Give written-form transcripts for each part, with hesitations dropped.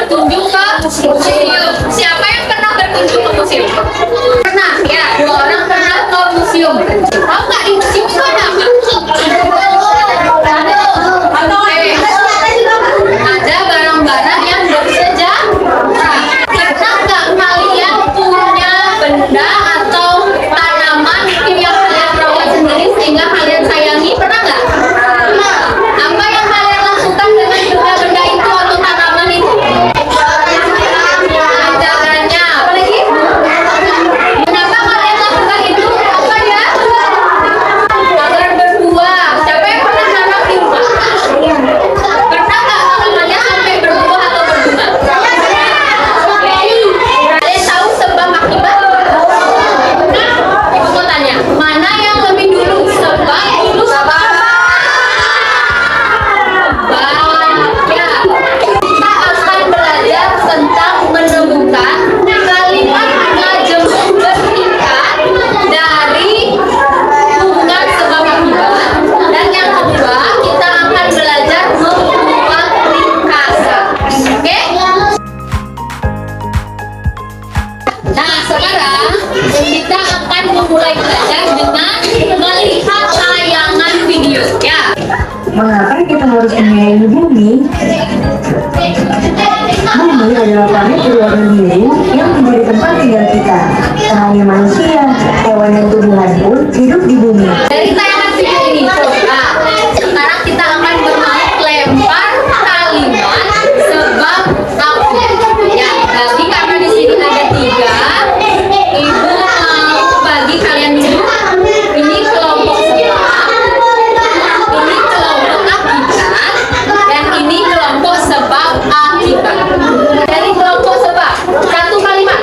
berkunjung ke museum. Siapa yang pernah berkunjung ke museum? Pernah ya, dua orang pernah ke museum. Tahu nggak di museum itu ada apa? Ada barang-barang yang bersejarah. Pernah nggak kalian punya benda atau tanaman yang kalian rawat sendiri sehingga kalian sayangi? Pernah nggak? Apa yang kalian lakukan dengan benda-benda itu atau tanaman itu? Caranya apa lagi? Kenapa kalian lakukan itu? Apa ya? Agar berbuah. Siapa yang pernah nanam di rumah? Pernah nggak tanamannya sampai berbuah atau berbunga? Kalian tahu sebab akibat? Ibu mau tanya, mana yang lebih dulu? Sebab dulu apa? Ya, kita akan belajar tentang menemukan kalimat majemuk bertingkat dari hubungan sebab akibat. Dan yang kedua, kita akan belajar membuat ringkasan. Oke? Nah, sekarang kita akan memulai belajar dengan melihat tayangan video. Ya. Mengapa kita harus menyayangi bumi? Bumi adalah planet berwarna biru yang menjadi tempat tinggal kita. Tak hanya manusia, hewan dan tumbuhan pun hidup di bumi. Dari tayangan video ini, coba sekarang kita akan bermain lempar kalimat sebab aku. Ya, jadi karena di sini ada 3, ibu mau bagi kalian dulu. Ini kelompok sebab, ini kelompok akibat, dan ini kelompok sebab akibat. Dari kelompok sebab, satu kalimat.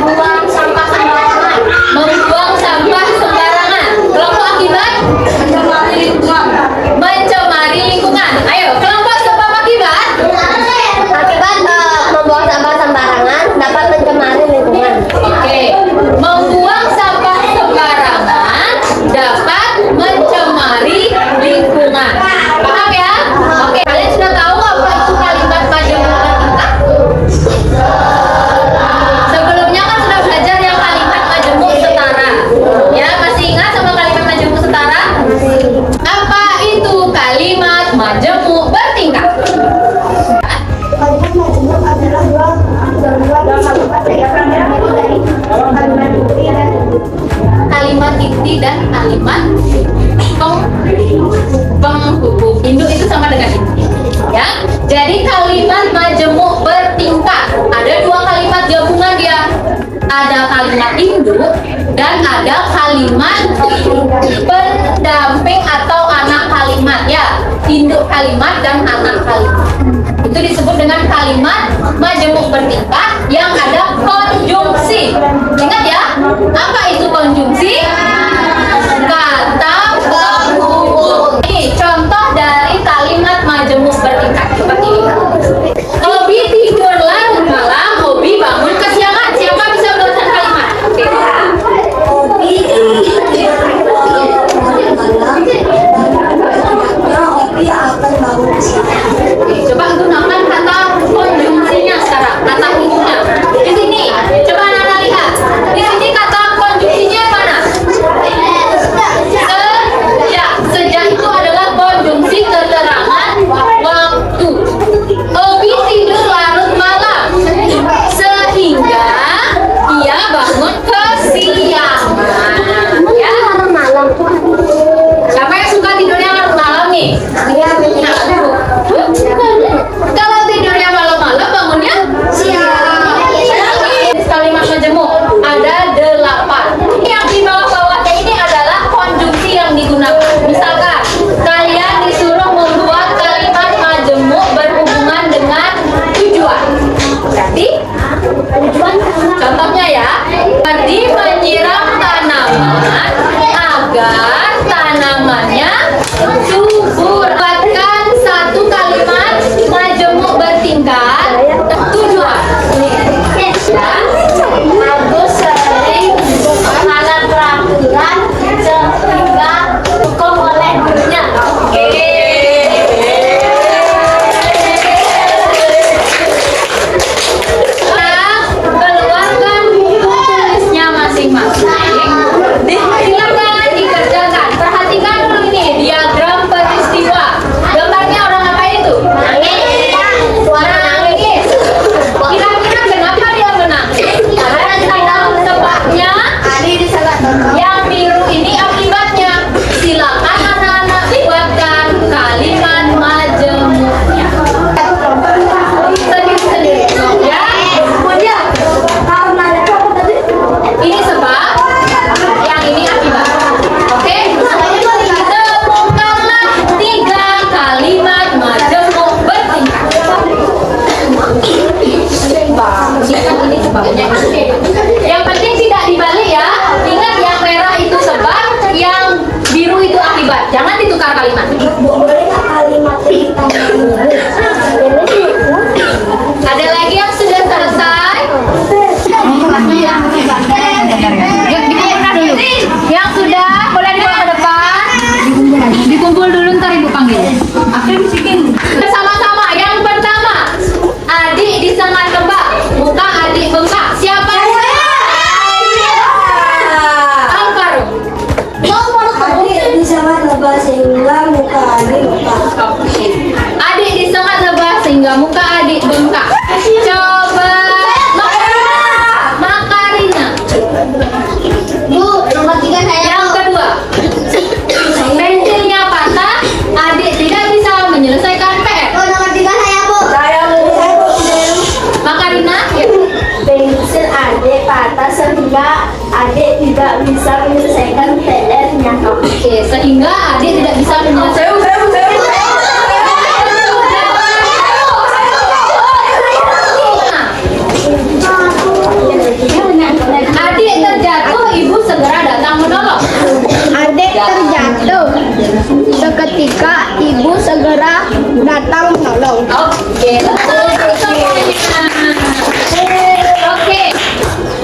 Membuang sampah sembarangan. Membuang sampah sembarangan. Kelompok akibat, mencemari lingkungan. Mencemari lingkungan. Ayo, kelompok sebab akibat. Akibat membuang sampah sembarangan dapat mencemari lingkungan. Oke, membuang sampah sembarangan dapat mencemari lingkungan. Paham ya? Oke, kalian sudah tahu apa itu kalimat majemuk bertingkat? Sebelumnya kan sudah belajar yang kalimat majemuk setara. Ya, masih ingat sama kalimat majemuk setara? Apa itu kalimat majemuk bertingkat? Kalimat majemuk adalah dua kalimat inti dan Kalimat inti dan kalimat penghubung. Induk itu sama dengan inti. Ya, jadi kalimat majemuk bertingkat. Ada 2 kalimat gabungan dia. Ada kalimat induk dan ada kalimat pendamping atau anak kalimat. Ya, induk kalimat dan anak kalimat. Itu disebut dengan kalimat majemuk bertingkat yang ada konjungsi. Ingat ya, apa itu konjungsi? Kata penghubung. Ini contoh dari kalimat majemuk bertingkat seperti ini. Hobi tidur larut malam, hobi bangun kesiangan. Siapa bisa buatkan kalimat? Oke. Oke, coba gunakan kata konjungsinya sekarang, kata hubungnya. Di sini, coba Nana lihat. Di sini kata konjungsinya mana? sehingga adik tidak bisa menyelesaikan. Adik terjatuh, ibu segera datang menolong. Adik terjatuh. Seketika ibu segera datang menolong. Oke, betul semuanya. Oke,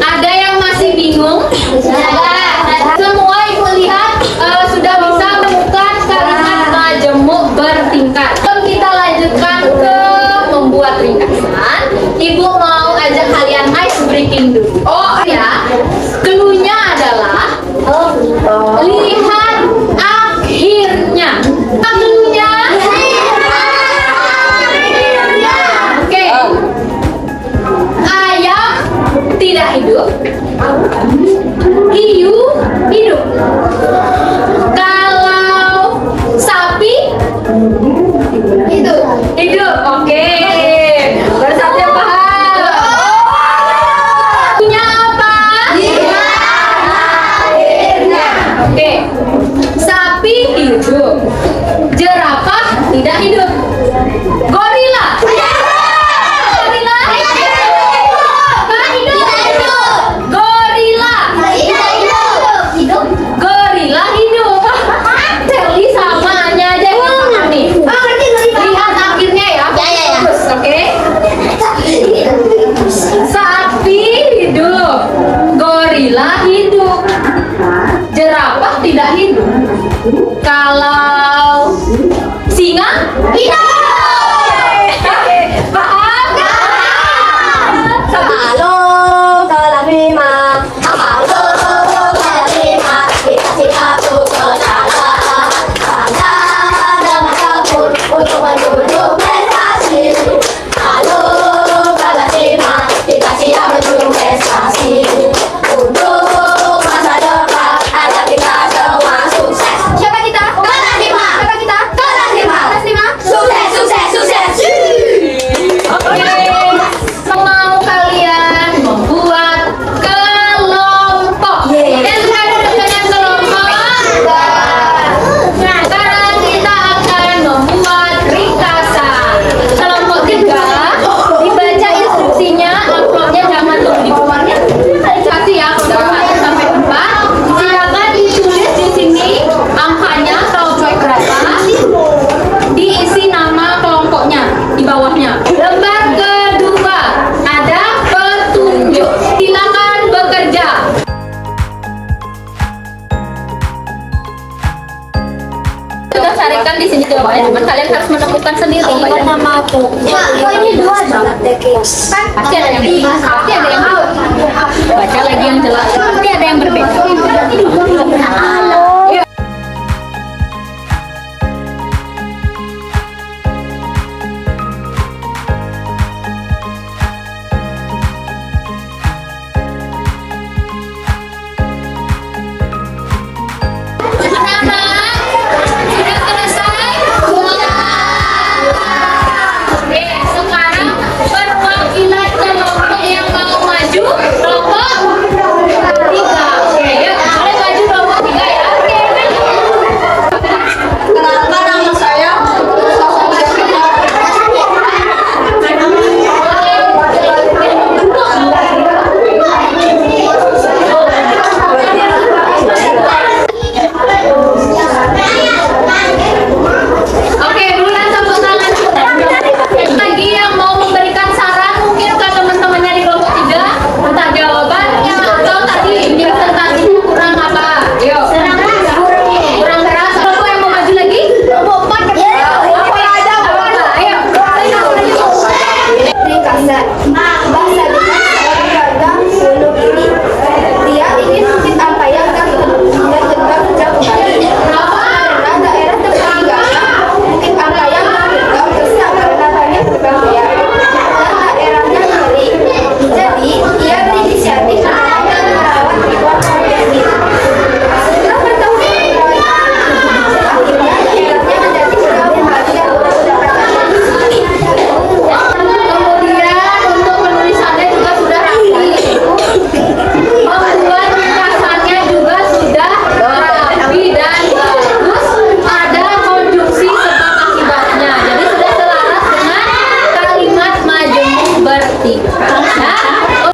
ada yang masih bingung? Semua ibu lihat sudah bisa menemukan kalimat majemuk bertingkat. Sebelum kita lanjutkan ke membuat ringkasan, ibu mau ajak kalian ice breaking dulu. Oh ya, clue-nya adalah lihat akhirnya. Clue-nya oke. Ayam tidak hidup. Hiu hidup. Kalau sapi hidup. Hidup. Oke. Bersatu yang paham. Punya apa? Oke. Sapi hidup. Jerapah tidak hidup. Gorila. Gorila. Apa hidup? Gorila. Gorila hidup. Sally sama Anya aja yang paham nih. Lihat akhirnya ya. Terus, oke. Sapi hidup. Gorila hidup. Jerapah tidak hidup. Kalau singa hidup. Paham? Sapi. Halo, salam lima. Halo, salam lima. Dikasih satu saudara. Sama kabur untuk menuju prestasi. Halo, salam lima. Dikasih yang menuju prestasi. Untuk masa depan ada kita semua sukses. Siapa kita? Kelas 5. Siapa kita? Kelas 5. Kelas 5. Sukses, sukses, sukses. Oke. Mau kalian membuat kelompok. Dan sudah ada dengan kelompok. Nah, sekarang kita akan membuat ringkasan. Kelompok 3, dibaca instruksinya, amplopnya jangan tunggu di bawahnya. Kasih ya, kalau 1 sampai 4. Silakan ditulis di sini angkanya kelompok berapa. Diisi nama kelompoknya di bawahnya. Lembar kedua ada petunjuk. Silakan bekerja. Sudah carikan di sini jawabannya, cuman kalian harus menemukan sendiri. Nama aku. Kok ini dua Pasti ada yang tahu. Baca lagi yang jelas. Pasti ada yang berbeda. Yuk. Anak-anak, sudah selesai? Oke, sekarang perwakilan kelompok yang mau maju, kelompok 3. Oke, yuk, kalian maju kelompok 3 ya. Oke, maju. Kenalkan nama saya. Oke, bulan tepuk tangan. Lagi yang mau memberikan saran mungkin ke teman-temannya di kelompok 3 tentang jawabannya atau tadi presentasinya kurang apa? Yuk. Kurang keras. Kelompok yang mau maju lagi? Kelompok 4. Ayo. Ringkasan. Bahasa dengan keluarga gunung ini. Dia ingin mungkin apa yang akan dan tentang jauh kembali. Karena daerah tertinggal mungkin apa yang tertinggal besar karena banyak berbahaya. Dan daerahnya kering. Jadi dia berinisiatif menanam dan merawat ribuan pohon ini. Setelah bertahun-tahun merawat akhirnya daerahnya menjadi jauh kembali dan mendapatkan sendiri. Kemudian 3. Nah,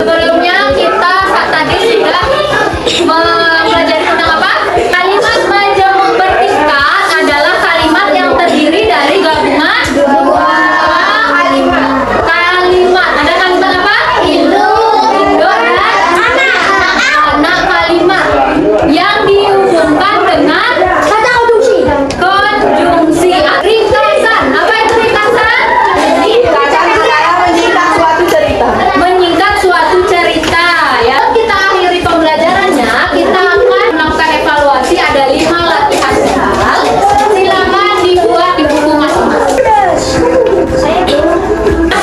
sebelumnya kita tadi sudah mempelajari tentang apa? Kalimat majemuk bertingkat adalah kalimat yang terdiri dari gabungan dua kalimat. Ada kalimat apa? Induk dan anak kalimat yang dihubungkan dengan kata konjungsi. Ringkasan. Apa itu ringkasan? Menyingkat suatu cerita. Ya, kita akhiri pembelajarannya. Kita akan melakukan evaluasi. Ada 5 latihan soal. Silakan dibuat di buku masing-masing.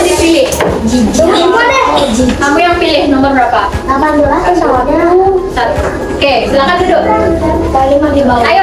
Dipilih. Kamu yang pilih nomor berapa? 18 soalnya 1. Oke, silakan duduk. kalimat di bawah. Ayo